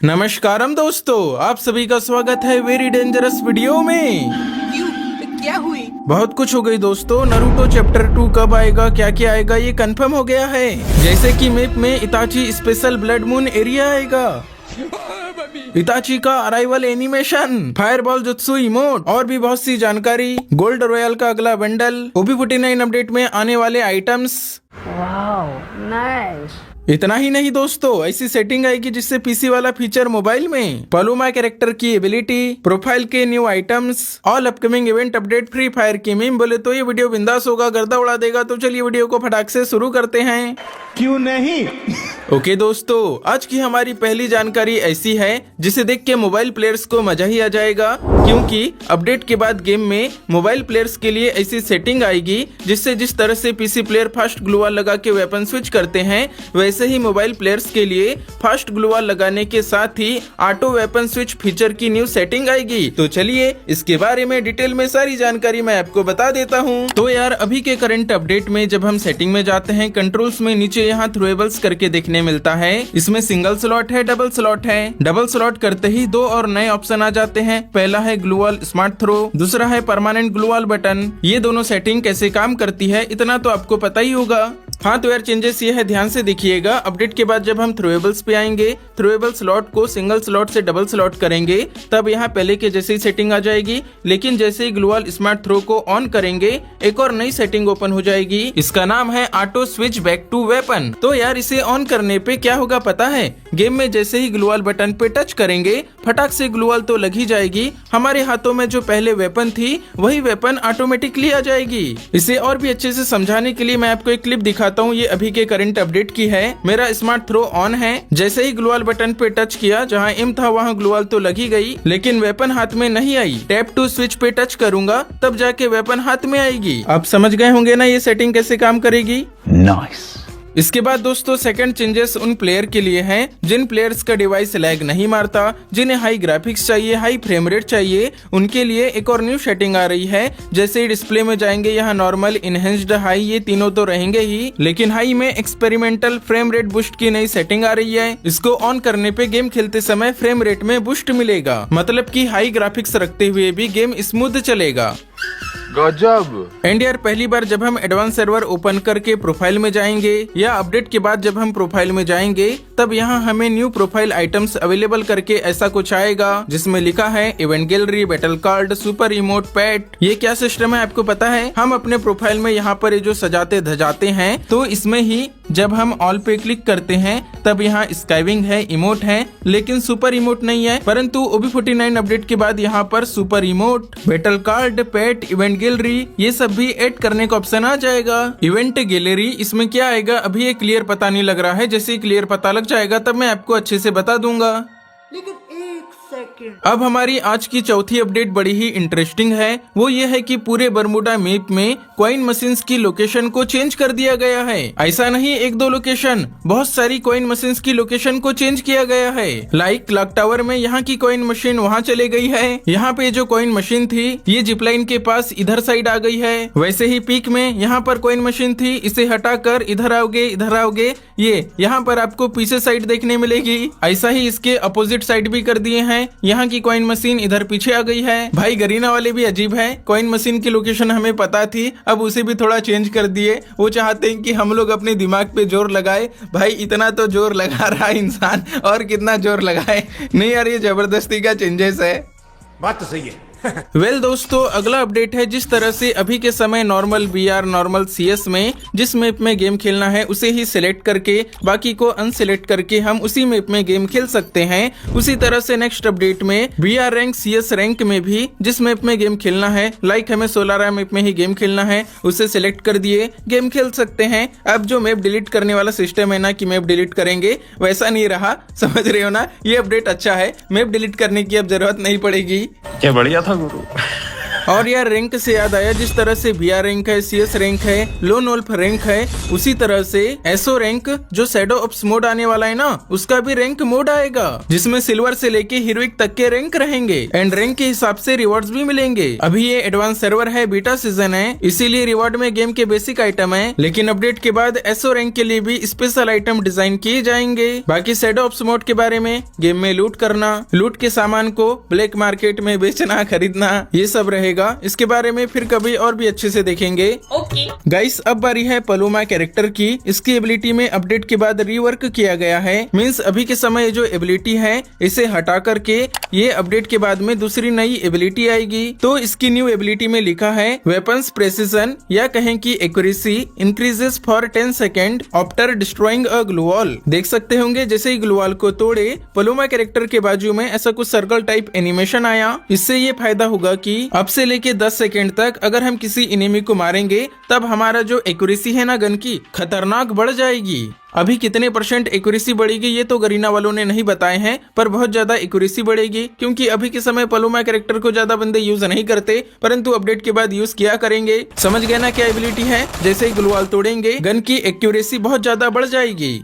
नमस्कारम दोस्तों, आप सभी का स्वागत है वेरी डेंजरस वीडियो में। क्या हुई? बहुत कुछ हो गई दोस्तों। नारुतो चैप्टर 2 कब आएगा, क्या क्या आएगा, ये कंफर्म हो गया है। जैसे कि मैप में इताची स्पेशल ब्लड मून एरिया आएगा, इताची का arrival animation, fireball jutsu emote और भी बहुत सी जानकारी। गोल्ड रॉयल का अगला बंडल, OB49 अपडेट में आने वाले आइटम्स। Wow, nice. इतना ही नहीं दोस्तों, ऐसी सेटिंग आएगी जिससे पीसी वाला फीचर मोबाइल में, पलूमा कैरेक्टर की एबिलिटी, प्रोफाइल के new items, all upcoming event update, free fire की मीम। बोले तो ये वीडियो बिंदास होगा, गर्दा उड़ा देगा। तो चलिए वीडियो को फटाक से शुरू करते हैं। क्यों नहीं? ओके दोस्तों, आज की हमारी पहली जानकारी ऐसी है जिसे देख के मोबाइल प्लेयर्स को मजा ही आ जाएगा, क्योंकि अपडेट के बाद गेम में मोबाइल प्लेयर्स के लिए ऐसी सेटिंग आएगी जिससे जिस तरह से PC player fast glue wall लगा के वेपन स्विच करते हैं, वैसे ही मोबाइल प्लेयर्स के लिए फास्ट ग्लू वॉल लगाने के साथ ही ऑटो वेपन स्विच फीचर की न्यू सेटिंग आएगी। तो चलिए इसके बारे में डिटेल में सारी जानकारी मैं आपको बता देता हूँ। तो यार, अभी के करंट अपडेट में जब हम सेटिंग में जाते हैं, कंट्रोल्स में नीचे यहाँ थ्रोएबल्स करके देखने मिलता है। इसमें सिंगल स्लॉट है, डबल स्लॉट है। डबल स्लॉट करते ही दो और नए ऑप्शन आ जाते हैं। पहला है ग्लू वॉल स्मार्ट थ्रो, दूसरा है परमानेंट ग्लू वॉल बटन। ये दोनों सेटिंग कैसे काम करती है इतना तो आपको पता ही होगा। हाँ तो यार, चेंजेस ये है, ध्यान से देखिएगा। अपडेट के बाद जब हम थ्रोएबल्स पे आएंगे, थ्रोएबल स्लॉट को सिंगल स्लॉट से डबल स्लॉट करेंगे, तब यहाँ पहले के जैसे ही सेटिंग आ जाएगी। लेकिन जैसे ही ग्लू वॉल स्मार्ट थ्रो को ऑन करेंगे, एक और नई सेटिंग ओपन हो जाएगी। इसका नाम है auto switch back to weapon. तो यार, इसे ऑन करने पे क्या होगा पता है? गेम में जैसे ही ग्लू वॉल बटन पे टच करेंगे, फटाक से ग्लू वॉल तो लग ही जाएगी। हमारे हाथों में जो पहले वेपन थी वही वेपन ऑटोमेटिकली आ जाएगी। इसे और भी अच्छे से समझाने के लिए मैं आपको एक क्लिप दिखाता हूँ। ये अभी के करंट अपडेट की है। मेरा स्मार्ट थ्रो ऑन है, जैसे ही ग्लू वॉल बटन पे टच किया, जहाँ एम था वहाँ ग्लू वॉल तो लगी गई, लेकिन वेपन हाथ में नहीं आई। टैप टू स्विच पे टच करूंगा, तब जाके वेपन हाथ में आएगी। आप समझ गए होंगे ना ये सेटिंग कैसे काम करेगी? नाइस। इसके बाद दोस्तों, सेकंड चेंजेस उन प्लेयर के लिए हैं जिन प्लेयर्स का डिवाइस लैग नहीं मारता, जिन्हें हाई ग्राफिक्स चाहिए, हाई फ्रेम रेट चाहिए। उनके लिए एक और न्यू सेटिंग आ रही है। जैसे ही डिस्प्ले में जाएंगे, यहाँ नॉर्मल, इनहेंस्ड, हाई, ये तीनों तो रहेंगे ही, लेकिन हाई में एक्सपेरिमेंटल फ्रेम रेट बूस्ट की नई सेटिंग आ रही है। इसको ऑन करने पे गेम खेलते समय फ्रेम रेट में बूस्ट मिलेगा, मतलब कि हाई ग्राफिक्स रखते हुए भी गेम स्मूथ चलेगा। गजब। एंड यार, पहली बार जब हम एडवांस सर्वर ओपन करके प्रोफाइल में जाएंगे, या अपडेट के बाद जब हम प्रोफाइल में जाएंगे, तब यहाँ हमें न्यू प्रोफाइल आइटम्स अवेलेबल करके ऐसा कुछ आएगा जिसमें लिखा है event gallery, battle card, super emote, PAT. ये क्या सिस्टम है आपको पता है? हम अपने प्रोफाइल में यहाँ पर ये जो सजाते धजाते हैं, तो इसमें ही जब हम ऑल पे क्लिक करते हैं, तब यहाँ स्काइविंग है, इमोट है, लेकिन सुपर इमोट नहीं है। परंतु OB49 अपडेट के बाद यहाँ पर सुपर इमोट, बैटल कार्ड, पेट, इवेंट गैलरी, ये सब भी ऐड करने का ऑप्शन आ जाएगा। इवेंट गैलरी, इसमें क्या आएगा अभी ये क्लियर पता नहीं लग रहा है। जैसे ही क्लियर पता लग जाएगा तब मैं आपको अच्छे से बता दूंगा। लेकिन एक सेकंड। अब हमारी आज की चौथी अपडेट बड़ी ही इंटरेस्टिंग है। वो ये है कि पूरे बरमुडा मैप में कॉइन मशीन्स की लोकेशन को चेंज कर दिया गया है। ऐसा नहीं एक दो लोकेशन, बहुत सारी कॉइन मशीन्स की लोकेशन को चेंज किया गया है। लाइक क्लॉक टावर में यहाँ की कॉइन मशीन वहाँ चले गई है। यहाँ पे जो कॉइन मशीन थी ये जिपलाइन के पास इधर साइड आ गई है। वैसे ही पीक में यहाँ पर कॉइन मशीन थी, इसे हटाकर इधर आओगे, इधर आओगे, ये यहाँ पर आपको पीछे साइड देखने मिलेगी। ऐसा ही इसके अपोजिट साइड भी कर दिए हैं। यहाँ की कॉइन मशीन इधर पीछे आ गई है। भाई गरीना वाले भी अजीब है, कॉइन मशीन की लोकेशन हमें पता थी, अब उसे भी थोड़ा चेंज कर दिए। वो चाहते हैं कि हम लोग अपने दिमाग पे जोर लगाए। भाई इतना तो जोर लगा रहा है इंसान, और कितना जोर लगाए? नहीं यार, ये जबरदस्ती का चेंजेस है। बात तो सही है। वेल दोस्तों, अगला अपडेट है, जिस तरह से अभी के समय नॉर्मल BR, नॉर्मल CS में जिस मैप में गेम खेलना है उसे ही सिलेक्ट करके बाकी को अनसिलेक्ट करके हम उसी मैप में गेम खेल सकते हैं, उसी तरह से नेक्स्ट अपडेट में BR रैंक, CS रैंक में भी जिस मैप में गेम खेलना है, लाइक हमें सोलारा मैप में ही गेम खेलना है, उसे सिलेक्ट कर दिए, गेम खेल सकते हैं। अब जो मैप डिलीट करने वाला सिस्टम है ना, कि मैप डिलीट करेंगे, वैसा नहीं रहा, समझ रहे हो ना? ये अपडेट अच्छा है, मैप डिलीट करने की अब जरूरत नहीं पड़ेगी। क्या बढ़िया था गुरु। और यार रैंक से याद आया, जिस तरह से बीआर रैंक है, सीएस रैंक है, लोन वोल्फ रैंक है, उसी तरह से एसओ रैंक जो शैडो ऑप्स मोड आने वाला है ना, उसका भी रैंक मोड आएगा जिसमें सिल्वर से लेके हीरोइक तक के रैंक रहेंगे एंड रैंक के हिसाब से रिवॉर्ड्स भी मिलेंगे। अभी ये एडवांस सर्वर है, बीटा सीजन है, इसीलिए रिवॉर्ड में गेम के बेसिक आइटम है, लेकिन अपडेट के बाद एसओ रैंक के लिए भी स्पेशल आइटम डिजाइन किए जाएंगे। बाकी शैडो ऑप्स मोड के बारे में गेम में लूट करना, लूट के सामान को ब्लैक मार्केट में बेचना खरीदना, ये सब रहेगा। इसके बारे में फिर कभी और भी अच्छे से देखेंगे। ओके गाइस अब बारी है पलोमा कैरेक्टर की। इसकी एबिलिटी में अपडेट के बाद रीवर्क किया गया है। मींस अभी के समय जो एबिलिटी है इसे हटा करके ये अपडेट के बाद में दूसरी नई एबिलिटी आएगी। तो इसकी न्यू एबिलिटी में लिखा है वेपन्स प्रेसिजन या कहें कि accuracy increases for 10 second after destroying a glue wall. देख सकते होंगे जैसे ही ग्लू वॉल को तोड़े पलोमा कैरेक्टर के बाजू में ऐसा कुछ सर्कल टाइप एनिमेशन आया। इससे ये फायदा होगा कि अब से लेके 10 सेकेंड तक अगर हम किसी एनिमी को मारेंगे तब हमारा जो एक्यूरेसी है ना गन की, खतरनाक बढ़ जाएगी। अभी कितने % एक्यूरेसी बढ़ेगी ये तो गरीना वालों ने नहीं बताए हैं, पर बहुत ज्यादा एक्यूरेसी बढ़ेगी क्योंकि अभी के समय पलोमा कैरेक्टर को ज्यादा बंदे यूज नहीं करते, परंतु अपडेट के बाद यूज किया करेंगे। समझ गए ना क्या एबिलिटी है? जैसे ही ग्लू वॉल तोड़ेंगे गन की एक्यूरेसी बहुत ज्यादा बढ़ जाएगी।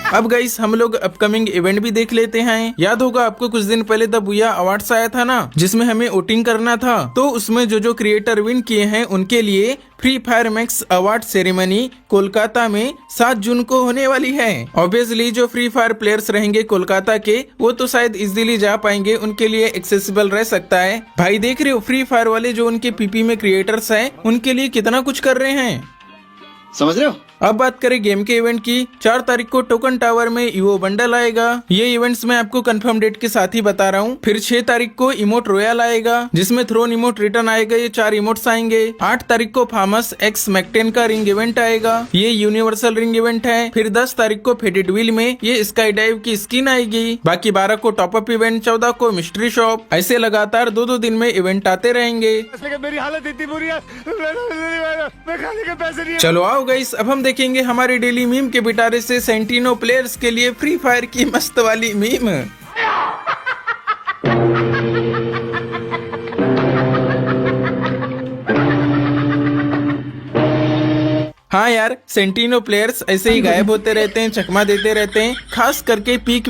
अब गाइस हम लोग अपकमिंग इवेंट भी देख लेते हैं। याद होगा आपको कुछ दिन पहले द बुया अवार्ड्स आया था ना, जिसमें हमें वोटिंग करना था। तो उसमें जो क्रिएटर विन किए हैं उनके लिए free fire max award ceremony Kolkata में 7 जून को होने वाली है। ऑब्वियसली जो फ्री फायर प्लेयर्स रहेंगे कोलकाता के वो तो शायद इजीली जा पाएंगे, उनके लिए एक्सेसिबल रह सकता है। भाई देख रहे हो फ्री फायर वाले जो उनके पीपी में क्रिएटर्स हैं उनके लिए कितना कुछ कर रहे हैं, समझ रहे हो। अब बात करें गेम के इवेंट की। 4 तारीख को टोकन टावर में ईवो बंडल आएगा। ये इवेंट्स मैं आपको कंफर्म डेट के साथ ही बता रहा हूँ। फिर 6 तारीख को इमोट रॉयल आएगा जिसमें थ्रोन इमोट रिटर्न आएगा। ये 4 इमोट्स आएंगे। 8 तारीख को फार्मस एक्स मैकटेन का रिंग इवेंट आएगा। ये यूनिवर्सल रिंग इवेंट है। फिर 10 तारीख को फेडेड व्हील में ये स्काई डाइव की स्किन आएगी। बाकी 12 को टॉपअप इवेंट, 14 को मिस्ट्री शॉप। ऐसे लगातार 2-2 दिन में इवेंट आते रहेंगे। मेरी हालत इतनी बुरी है, मैं खाने के पैसे नहीं। चलो आओ गाइस अब हम देखेंगे हमारे डेली मीम के पिटारे से सेंटिनो प्लेयर्स के लिए फ्री फायर की मस्त वाली मीम। हाँ यार सेंटिनो प्लेयर्स ऐसे ही गायब होते रहते हैं, चकमा देते रहते हैं। खास करके पीक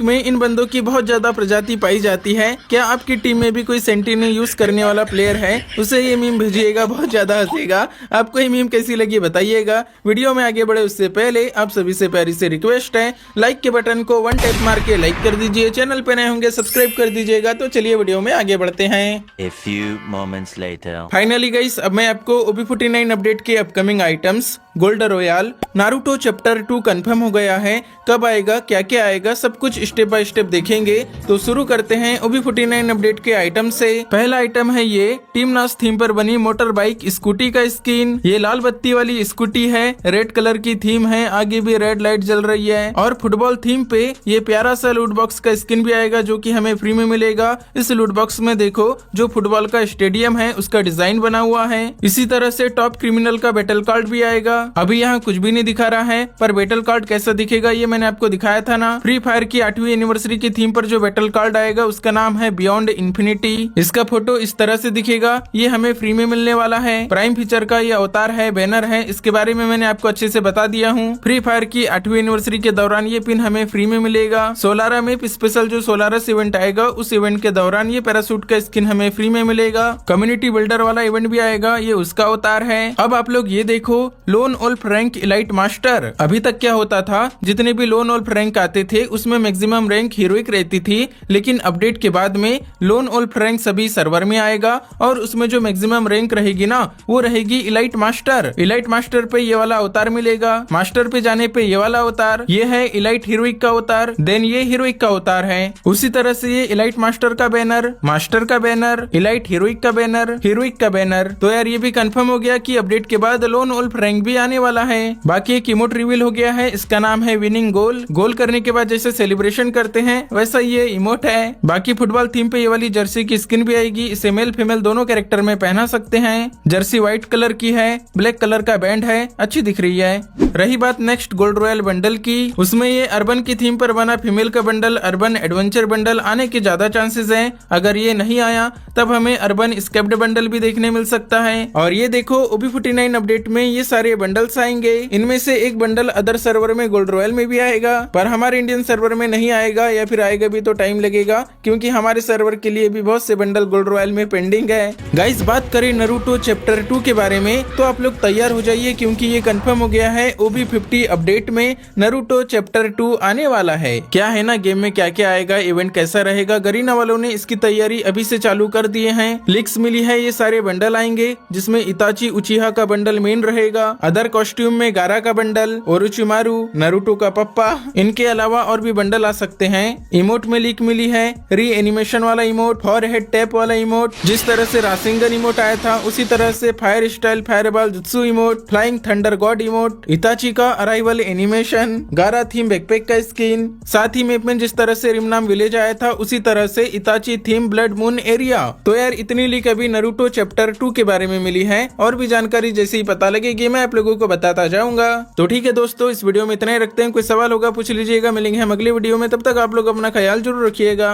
में इन बंदों की बहुत ज्यादा प्रजाति पाई जाती है। क्या आपकी टीम में भी कोई सेंटिनो यूज करने वाला प्लेयर है? उसे ये मीम भेजिएगा, बहुत ज्यादा हंसेगा। आपको ये मीम कैसी लगी बताइएगा। वीडियो में आगे बढ़े उससे पहले आप सभी से प्यारी से रिक्वेस्ट है, लाइक के बटन को 1 टैप मार के लाइक कर दीजिए। चैनल पे नए होंगे सब्सक्राइब कर दीजिएगा। तो चलिए वीडियो में आगे बढ़ते हैं। A few moments later. Finally guys अब मैं आपको OB49 अपडेट के upcoming items gold royal Naruto chapter 2 confirm हो गया है। कब आएगा, क्या क्या आएगा, सब कुछ स्टेप बाय स्टेप देखेंगे। तो शुरू करते हैं OB49 अपडेट के आइटम से। पहला आइटम है ये टीम नास थीम पर बनी मोटर बाइक स्कूटी का स्किन। ये लाल बत्ती वाली स्कूटी है, रेड कलर की थीम है, आगे भी रेड लाइट जल रही है। और फुटबॉल थीम पे ये प्यारा सा लूट बॉक्स का स्किन भी आएगा जो कि हमें फ्री में मिलेगा। इस लूट बॉक्स में देखो जो फुटबॉल का स्टेडियम है उसका डिजाइन बना हुआ है। इसी तरह से टॉप क्रिमिनल का बैटल कार्ड भी आएगा। अभी यहाँ कुछ भी नहीं दिखा रहा है, पर बैटल कार्ड कैसा दिखेगा ये मैंने आपको दिखाया था ना। फ्री फायर की 8वीं एनिवर्सरी की थीम पर जो बैटल कार्ड आएगा उसका नाम है बियॉन्ड इन्फिनिटी। इसका फोटो इस तरह से दिखेगा। ये हमें फ्री में मिलने वाला है। प्राइम फीचर का ये अवतार है, बैनर है, इसके बारे में मैंने आपको अच्छे से बता दिया हूँ। फ्री फायर की 8वीं एनिवर्सरी के दौरान ये पिन हमें फ्री में मिलेगा। सोलारा में स्पेशल जो सोलारस इवेंट आएगा उस इवेंट के दौरान ये पैरासूट का स्किन हमें फ्री में मिलेगा। कम्युनिटी बिल्डर वाला इवेंट भी आएगा, ये उसका अवतार है। अब आप लोग ये देखो lone wolf rank elite master. अभी तक क्या होता था, जितने भी लोन वोल्फ रैंक आते थे उसमें मैक्सिमम रैंक हीरोइक रहती थी, लेकिन अपडेट के बाद में लोन वोल्फ रैंक सभी सर्वर में आएगा और उसमें जो मैक्सिमम रैंक रहेगी ना वो रहेगी इलाइट मास्टर। इलाइट मास्टर पे ये वाला अवतार मिलेगा। मास्टर पे जाने पे ये वाला अवतार, ये है इलाइट हीरोइक का अवतार, देन ये हीरोइक का अवतार है। उसी तरह से ये इलाइट मास्टर का बैनर, मास्टर का बैनर, इलाइट हीरोइक का बैनर, हीरोइक का बैनर। तो यार ये भी कंफर्म हो गया कि अपडेट के बाद लोन वोल्फ रैंक सेटिंग भी आने वाला है। बाकी एक इमोट रिवील हो गया है, इसका नाम है विनिंग गोल। गोल करने के बाद जैसे सेलिब्रेशन करते हैं वैसा ये इमोट है। बाकी फुटबॉल थीम पे ये वाली जर्सी की स्किन भी आएगी, इसे मेल फीमेल दोनों कैरेक्टर में पहना सकते हैं। जर्सी व्हाइट कलर की है, ब्लैक कलर का बैंड है, अच्छी दिख रही है। रही बात नेक्स्ट गोल्ड रॉयल बंडल की, उसमें ये अर्बन की थीम पर बना फीमेल का बंडल अर्बन एडवेंचर बंडल आने के ज्यादा चांसेस हैं। अगर ये नहीं आया तब हमें अर्बन स्केप्ड बंडल भी देखने मिल सकता है। और ये देखो OB49 अपडेट में ये सारे बंडल्स आएंगे, इनमें से एक बंडल अदर सर्वर में गोल्ड रॉयल में भी आएगा, पर हमारे इंडियन सर्वर में नहीं आएगा, या फिर आएगा भी तो टाइम लगेगा, क्योंकि हमारे सर्वर के लिए भी बहुत से बंडल गोल्ड रॉयल में पेंडिंग है। गाइस बात करें नारुतो चैप्टर 2 के बारे में, तो आप लोग तैयार हो जाइए, क्योंकि ये कंफर्म हो गया है OB50 अपडेट में नारुतो चैप्टर 2 आने वाला है। क्या है ना, गेम में क्या क्या आएगा, इवेंट कैसा रहेगा, गरीना वालों ने इसकी तैयारी अभी से चालू कर दिए हैं। लीक्स मिली है ये सारे बंडल आएंगे, जिसमें इताची उचिहा का बंडल मेन रहेगा, अदर कॉस्ट्यूम में गारा का बंडल, ओरोचिमारू, नारुतो का पप्पा, इनके अलावा और भी बंडल आ सकते हैं। इमोट में लीक मिली है री एनिमेशन वाला इमोट, फॉर हेड टैप वाला इमोट, जिस तरह से रासिंगन इमोट आया था उसी तरह से fire style fireball jutsu emote, flying thunder God emote, इताची का अराइवल एनिमेशन, गारा थीम बैकपैक का स्किन, साथ ही मैप में जिस तरह से रिमनाम विलेज आया था उसी तरह से इताची थीम ब्लड मून एरिया। तो यार इतनी लीक अभी नारुतो चैप्टर 2 के बारे में मिली है, और भी जानकारी जैसे ही पता लगेगी मैं आप लोगों को बताता जाऊंगा। तो ठीक है दोस्तों, इस वीडियो में इतना ही रखते हैं, कोई सवाल होगा पूछ लीजिएगा, मिलेंगे हम अगली वीडियो में, तब तक आप लोग अपना ख्याल जरूर रखिएगा।